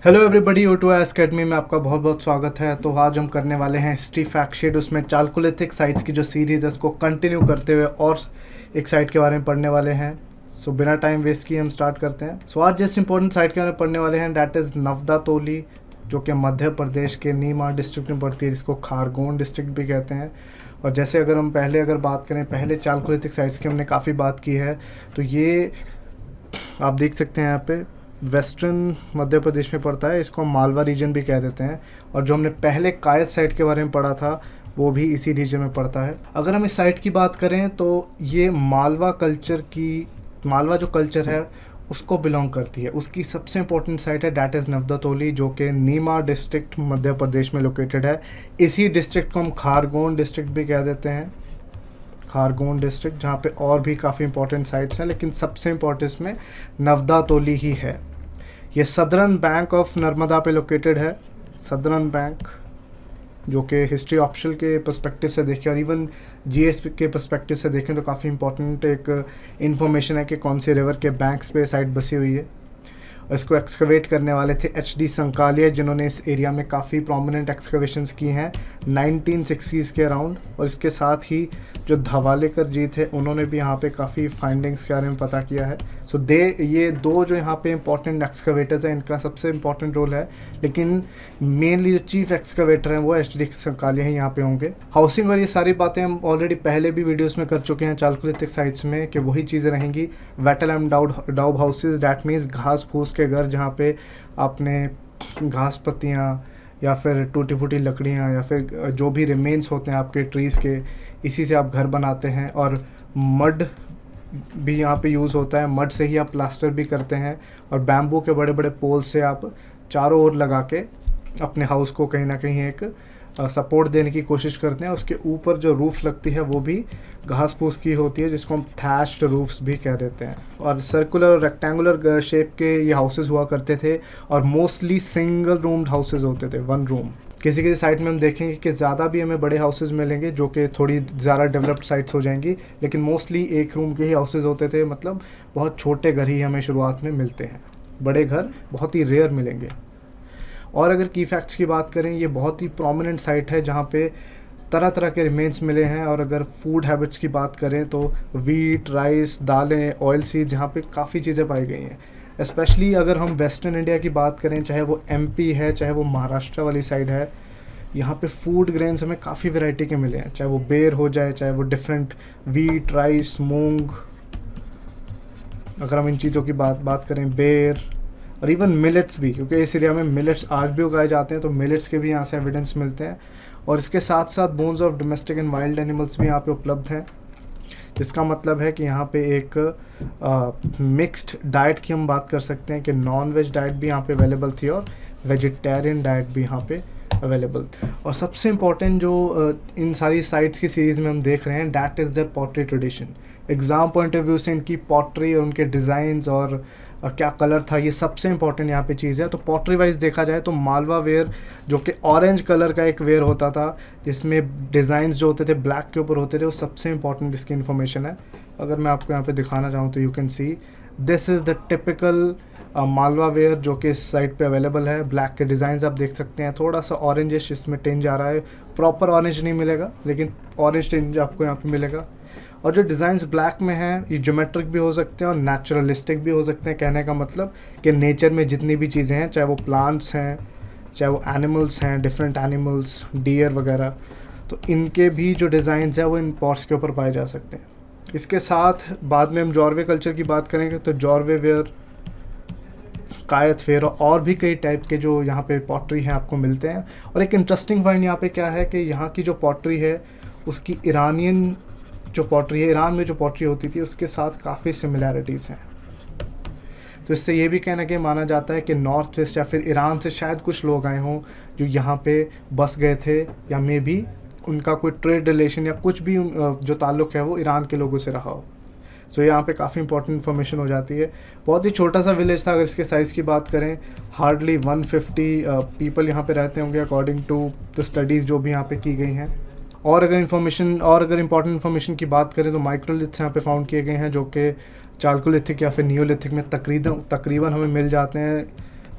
Hello everybody, O2S academy में आपका बहुत बहुत स्वागत है। तो आज हम करने वाले हैं हिस्ट्री फैक्ट शीट। उसमें चालकोलिथिक साइट्स की जो सीरीज़ है उसको कंटिन्यू करते हुए और एक साइट के बारे में पढ़ने वाले हैं। सो बिना टाइम वेस्ट किए हम स्टार्ट करते हैं। सो आज जिस इंपॉर्टेंट साइट के बारे में पढ़ने वाले हैं डैट इज़ नवदा तोली, जो कि मध्य प्रदेश के नीमा डिस्ट्रिक्ट में पड़ती है, जिसको खारगोन डिस्ट्रिक्ट भी कहते हैं। और जैसे अगर हम अगर बात करें पहले चालकोलिथिक साइट्स की, हमने काफ़ी बात की है। तो ये आप देख सकते हैं यहाँ पे वेस्टर्न मध्य प्रदेश में पड़ता है, इसको हम मालवा रीजन भी कह देते हैं। और जो हमने पहले कायद साइट के बारे में पढ़ा था वो भी इसी रीजन में पड़ता है। अगर हम इस साइट की बात करें तो ये मालवा जो कल्चर है उसको बिलोंग करती है। उसकी सबसे इंपॉर्टेंट साइट है डैट इज़ नवदा तोली, जो कि नीमा डिस्ट्रिक्ट मध्य प्रदेश में लोकेटेड है। इसी डिस्ट्रिक्ट को हम खारगोन डिस्ट्रिक्ट भी कह देते हैं, खारगोन डिस्ट्रिक्ट, जहाँ पे और भी काफ़ी इंपॉर्टेंट साइट्स हैं, लेकिन सबसे इंपॉर्टेंट इसमें नवदा तोली ही है। ये सदर्न बैंक ऑफ नर्मदा पे लोकेटेड है। सदर्न बैंक, जो कि हिस्ट्री ऑप्शनल के पर्सपेक्टिव से देखें और इवन जीएस के पर्सपेक्टिव से देखें तो काफ़ी इंपॉर्टेंट एक इन्फॉर्मेशन है कि कौन से रिवर के बैंक्स पे साइट बसी हुई है। और इसको एक्सकवेट करने वाले थे HD संकालिया, जिन्होंने इस एरिया में काफ़ी प्रोमिनेंट एक्सकवेशंस की हैं 1960s के अराउंड। और इसके साथ ही जो धवालेकर जी थे उन्होंने भी यहाँ पे काफ़ी फाइंडिंग्स के बारे में पता किया है। सो ये दो जो यहाँ पे इंपॉर्टेंट एक्सकवेटर्स हैं, इनका सबसे इंपॉर्टेंट रोल है, लेकिन मेनली जो चीफ एक्सकवेटर हैं वो HD संकालिया ही यहाँ पे होंगे। हाउसिंग और ये सारी बातें हम ऑलरेडी पहले भी वीडियोस में कर चुके हैं चालकोलिथिक साइट्स में, कि वही चीज़ें रहेंगी। Wattle and daub houses, that means घास फूस के घर, जहाँ पे आपने घास पत्तियाँ या फिर टूटी फूटी लकड़ियाँ या फिर जो भी रिमेन्स होते हैं आपके ट्रीज़ के, इसी से आप घर बनाते हैं। और मड भी यहाँ पे यूज़ होता है, मड से ही आप प्लास्टर भी करते हैं। और बैम्बू के बड़े बड़े पोल से आप चारों ओर लगा के अपने हाउस को कहीं ना कहीं एक सपोर्ट देने की कोशिश करते हैं। उसके ऊपर जो रूफ़ लगती है वो भी घास फूस की होती है, जिसको हम थैश्ड रूफ्स भी कह देते हैं। और सर्कुलर और रेक्टेंगुलर शेप के ये हाउसेस हुआ करते थे, और मोस्टली सिंगल रूम्ड हाउसेस होते थे, वन रूम। किसी किसी साइट में हम देखेंगे कि ज़्यादा भी हमें बड़े हाउसेस मिलेंगे, जो कि थोड़ी ज़्यादा डेवलप्ड साइट्स हो जाएंगी, लेकिन मोस्टली एक रूम के ही हाउसेस होते थे। मतलब बहुत छोटे घर ही हमें शुरुआत में मिलते हैं, बड़े घर बहुत ही रेयर मिलेंगे। और अगर की फैक्ट्स की बात करें, ये बहुत ही प्रोमिनेंट साइट है जहाँ पे तरह तरह के रिमेन्स मिले हैं। और अगर फूड हैबिट्स की बात करें तो वीट, राइस, दालें, ऑयल सीड्स, यहाँ पे काफ़ी चीज़ें पाई गई हैं। स्पेशली अगर हम वेस्टर्न इंडिया की बात करें, चाहे वो MP है, चाहे वो महाराष्ट्र वाली साइड है, यहाँ पे फूड ग्रेन्स हमें काफ़ी वैरायटी के मिले हैं। चाहे वो बेर हो जाए, चाहे वो डिफरेंट वीट, राइस, मूंग, अगर हम इन चीज़ों की बात करें, बेर, और इवन मिलेट्स भी, क्योंकि इस एरिया में मिलेट्स आज भी उगाए जाते हैं, तो मिलेट्स के भी यहाँ से एविडेंस मिलते हैं। और इसके साथ साथ bones of domestic and wild animals भी यहाँ पे उपलब्ध हैं, जिसका मतलब है कि यहाँ पे एक मिक्स्ड डाइट की हम बात कर सकते हैं, कि नॉन वेज डाइट भी यहाँ पे अवेलेबल थी और वेजिटेरियन डाइट भी यहाँ पे अवेलेबल थी। और सबसे इम्पॉर्टेंट जो इन सारी साइट्स की सीरीज़ में हम देख रहे हैं, that is their pottery tradition. Exam point of view से इनकी पॉटरी और उनके डिज़ाइंस और क्या कलर था, ये सबसे इंपॉर्टेंट यहाँ पे चीज़ है। तो पॉटरी वाइज देखा जाए तो मालवा वेयर, जो कि ऑरेंज कलर का एक वेयर होता था, जिसमें डिज़ाइंस जो होते थे ब्लैक के ऊपर होते थे, वो सबसे इंपॉर्टेंट इसकी इन्फॉर्मेशन है। अगर मैं आपको यहाँ पे दिखाना चाहूँ तो you can see this is the typical Malwa ware, जो कि इस साइट पे अवेलेबल है। ब्लैक के डिज़ाइंस आप देख सकते हैं, थोड़ा सा ऑरेंजिश इसमें टिंज आ रहा है, प्रॉपर ऑरेंज नहीं मिलेगा, लेकिन ऑरेंज टिंज आपको यहाँ पे मिलेगा। और जो डिज़ाइंस ब्लैक में हैं, ये ज्योमेट्रिक भी हो सकते हैं और नेचुरलिस्टिक भी हो सकते हैं। कहने का मतलब कि नेचर में जितनी भी चीज़ें हैं, चाहे वो प्लांट्स हैं, चाहे वो एनिमल्स हैं, डिफरेंट एनिमल्स, डियर वगैरह, तो इनके भी जो डिज़ाइंस हैं वो इन पॉट्स के ऊपर पाए जा सकते हैं। इसके साथ बाद में हम जॉर्वे कल्चर की बात करेंगे, तो जॉर्वे वेयर, कायत फेयर और भी कई टाइप के जो यहाँ पे पॉटरी हैं आपको मिलते हैं। और एक इंटरेस्टिंग पॉइंट यहाँ पे क्या है कि यहाँ की जो पॉटरी है उसकी ईरानियन जो पॉटरी है, ईरान में जो पॉटरी होती थी, उसके साथ काफ़ी सिमिलैरिटीज़ हैं। तो इससे ये भी कहना कि माना जाता है कि नॉर्थ वेस्ट या फिर ईरान से शायद कुछ लोग आए हों जो यहाँ पे बस गए थे, या मे भी उनका कोई ट्रेड रिलेशन या कुछ भी जो ताल्लुक़ है वो ईरान के लोगों से रहा हो। सो यहाँ पे काफ़ी इंपॉर्टेंट इन्फॉर्मेशन हो जाती है। बहुत ही छोटा सा विलेज था, अगर इसके साइज़ की बात करें, हार्डली 150 पीपल यहाँ पे रहते होंगे अकॉर्डिंग टू द स्टडीज़ जो भी यहाँ पे की गई हैं। और अगर इंपॉर्टेंट इन्फॉर्मेशन की बात करें तो माइक्रोलिथ्स यहाँ पे फाउंड किए गए हैं, जो कि चालकोलिथिक या फिर नियोलिथिक में तकरीबन हमें मिल जाते हैं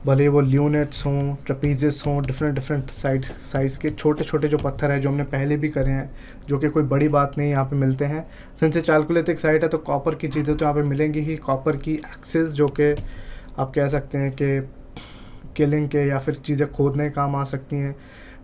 भले वो ल्यूनेट्स हों, ट्रपीजेस हों, डिफरेंट डिफरेंट साइज़ के छोटे छोटे जो पत्थर हैं जो हमने पहले भी करे हैं, जो कि कोई बड़ी बात नहीं यहाँ पे मिलते हैं। सिंस ये चालकोलिथिक साइट है तो कॉपर की चीज़ें तो यहाँ पे मिलेंगी ही। कॉपर की एक्सेस जो कि आप कह सकते हैं कि किलिंग के या फिर चीज़ें खोदने के काम आ सकती हैं।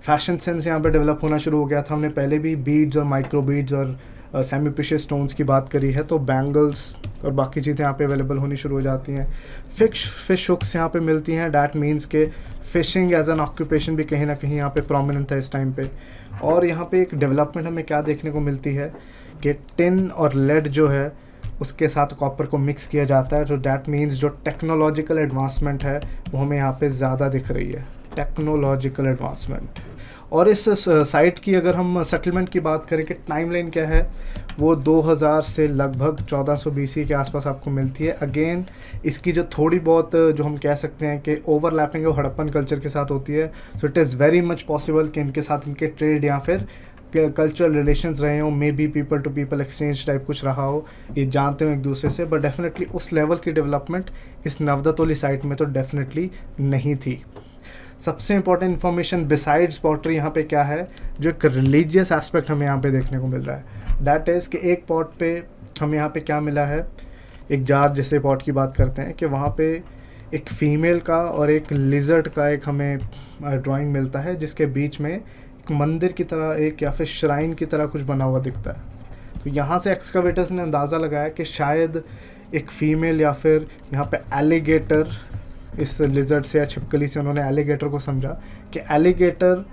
फैशन सेंस यहाँ पे डेवलप होना शुरू हो गया था। हमने पहले भी बीड्स और माइक्रो बीड्स और सेमी प्रीशियस स्टोन्स की बात करी है, तो बैंगल्स और बाकी चीज़ें यहाँ पे अवेलेबल होनी शुरू हो जाती हैं। फिश हुक्स यहाँ पे मिलती हैं। डैट मीन्स के फ़िशिंग एज एन ऑक्यूपेशन भी कहीं ना कहीं यहाँ पे प्रोमिनेंट है इस टाइम पे। और यहाँ पे एक डेवलपमेंट हमें क्या देखने को मिलती है कि टिन और लेड जो है उसके साथ कॉपर को मिक्स किया जाता है। तो डैट मीन्स जो टेक्नोलॉजिकल एडवांसमेंट है वो हमें यहाँ पे ज़्यादा दिख रही है, टेक्नोलॉजिकल एडवांसमेंट। और इस साइट की अगर हम सेटलमेंट की बात करें कि टाइमलाइन क्या है, वो 2000 से लगभग 1400 BC के आसपास आपको मिलती है। अगेन इसकी जो थोड़ी बहुत जो हम कह सकते हैं कि ओवरलैपिंग है वो हड़प्पन कल्चर के साथ होती है। So it is very much possible कि इनके साथ इनके ट्रेड या फिर कल्चरल रिलेशंस रहे हों, may be people to people exchange type कुछ रहा हो, ये जानते हो एक दूसरे से। बट डेफिनेटली उस लेवल की डेवलपमेंट इस नवदतोली साइट में तो डेफिनेटली नहीं थी। सबसे इंपॉर्टेंट इन्फॉर्मेशन बिसाइड्स पॉटरी यहाँ पे क्या है, जो एक रिलीजियस एस्पेक्ट हमें यहाँ पे देखने को मिल रहा है। डैट इज़ कि एक पॉट पे हमें यहाँ पे क्या मिला है, एक जार जैसे पॉट की बात करते हैं कि वहाँ पे एक फ़ीमेल का और एक लिजर्ड का एक हमें ड्राइंग मिलता है, जिसके बीच में एक मंदिर की तरह एक या फिर श्राइन की तरह कुछ बना हुआ दिखता है। तो यहाँ से एक्सकावेटर्स ने अंदाज़ा लगाया कि शायद एक फ़ीमेल या फिर यहाँ पे एलिगेटर, इस लिजर्ड से या छिपकली से उन्होंने एलिगेटर को समझा कि एलिगेटर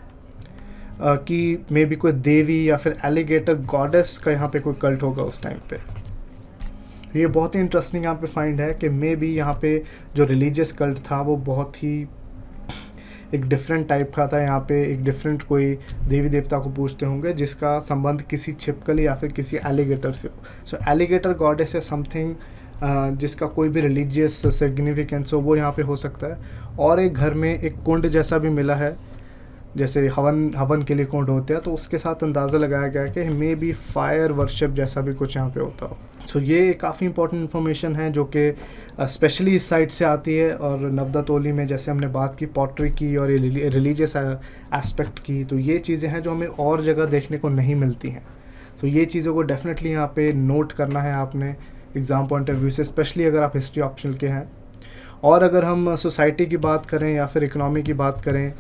की मे बी कोई देवी या फिर एलिगेटर गॉडेस का यहाँ पे कोई कल्ट होगा उस टाइम पे। ये बहुत ही इंटरेस्टिंग यहाँ पे फाइंड है कि मे बी यहाँ पे जो रिलीजियस कल्ट था वो बहुत ही एक डिफरेंट टाइप का था। यहाँ पे एक डिफरेंट कोई देवी देवता को पूजते होंगे जिसका संबंध किसी छिपकली या फिर किसी एलिगेटर से हो। सो एलिगेटर गॉडेस है समथिंग जिसका कोई भी रिलीजियस सिग्निफिकेंस हो वो यहाँ पे हो सकता है। और एक घर में एक कुंड जैसा भी मिला है, जैसे हवन के लिए कुंड होते हैं, तो उसके साथ अंदाज़ा लगाया गया कि मे बी फायर वर्शिप जैसा भी कुछ यहाँ पे होता हो। सो ये काफ़ी इंपॉर्टेंट इन्फॉर्मेशन है जो कि स्पेशली इस साइट से आती है। और नवदतोली में जैसे हमने बात की पॉटरी की और रिलीजियस एस्पेक्ट की, तो ये चीज़ें हैं जो हमें और जगह देखने को नहीं मिलती हैं। तो ये चीज़ों को डेफिनेटली यहाँ पे नोट करना है आपने एग्ज़ाम पॉइंट ऑफ व्यू से, स्पेशली अगर आप हिस्ट्री ऑप्शनल के हैं। और अगर हम सोसाइटी की बात करें या फिर इकोनॉमी की बात करें,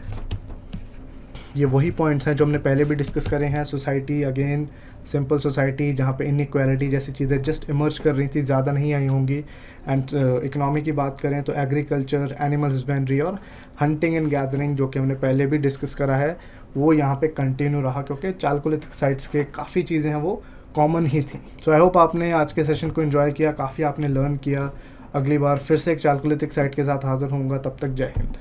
ये वही पॉइंट्स हैं जो हमने पहले भी डिस्कस करे हैं। सोसाइटी अगेन सिंपल सोसाइटी जहाँ पे इनइक्वालिटी जैसी चीज़ें जस्ट इमर्ज कर रही थी, ज़्यादा नहीं आई होंगी। एंड इकोनॉमी की बात करें तो एग्रीकल्चर, एनिमल हस्बेंड्री और हंटिंग एंड गैदरिंग जो कि हमने पहले भी डिस्कस करा है वो यहाँ पे कंटिन्यू रहा, क्योंकि चालकोलिथिक साइट्स के काफ़ी चीज़ें हैं वो कॉमन ही थी। सो आई होप आपने आज के सेशन को एंजॉय किया, काफ़ी आपने लर्न किया। अगली बार फिर से एक चालकोलिथिक साइट के साथ हाज़िर होऊंगा, तब तक जय हिंद।